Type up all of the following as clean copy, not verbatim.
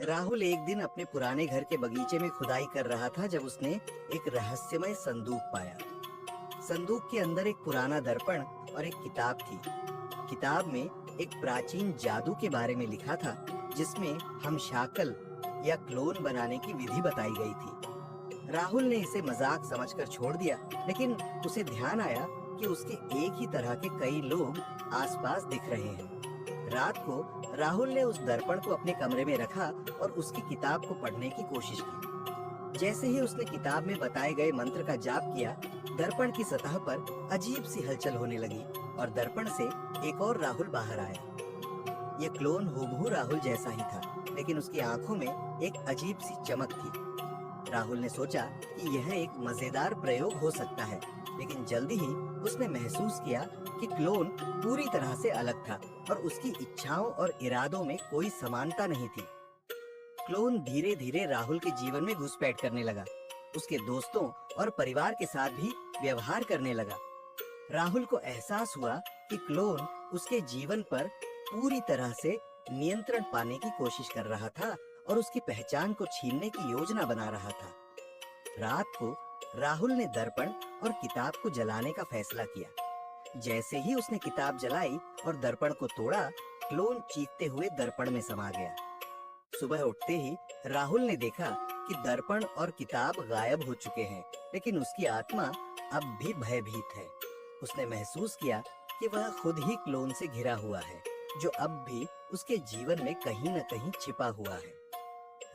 राहुल एक दिन अपने पुराने घर के बगीचे में खुदाई कर रहा था जब उसने एक रहस्यमय संदूक पाया। संदूक के अंदर एक पुराना दर्पण और एक किताब थी। किताब में एक प्राचीन जादू के बारे में लिखा था, जिसमें हम शाकल या क्लोन बनाने की विधि बताई गई थी। राहुल ने इसे मजाक समझकर छोड़ दिया, लेकिन उसे ध्यान आया कि उसके एक ही तरह के कई लोग आसपास दिख रहे हैं। रात को राहुल ने उस दर्पण को अपने कमरे में रखा और उसकी किताब को पढ़ने की कोशिश की। जैसे ही उसने किताब में बताए गए मंत्र का जाप किया, दर्पण की सतह पर अजीब सी हलचल होने लगी और दर्पण से एक और राहुल बाहर आया। ये क्लोन हूबहू राहुल जैसा ही था, लेकिन उसकी आंखों में एक अजीब सी चमक थी। राहुल ने सोचा कि यह एक मजेदार प्रयोग हो सकता है, लेकिन जल्दी ही उसने महसूस किया कि क्लोन पूरी तरह से अलग था और उसकी इच्छाओं और इरादों में कोई समानता नहीं थी। क्लोन धीरे धीरे राहुल के जीवन में घुसपैठ करने लगा। उसके दोस्तों और परिवार के साथ भी व्यवहार करने लगा। राहुल को एहसास हुआ कि क्लोन उसके जीवन पर पूरी तरह से नियंत्रण पाने की कोशिश कर रहा था और उसकी पहचान को छीनने की योजना बना रहा था। रात को राहुल ने दर्पण और किताब को जलाने का फैसला किया। जैसे ही उसने किताब जलाई और दर्पण को तोड़ा, क्लोन चीखते हुए दर्पण में समा गया। सुबह उठते ही राहुल ने देखा कि दर्पण और किताब गायब हो चुके हैं, लेकिन उसकी आत्मा अब भी भयभीत है। उसने महसूस किया कि वह खुद ही क्लोन से घिरा हुआ है, जो अब भी उसके जीवन में कहीं न कहीं छिपा हुआ है।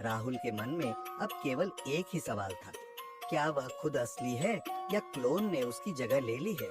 राहुल के मन में अब केवल एक ही सवाल था, क्या वह खुद असली है या क्लोन ने उसकी जगह ले ली है?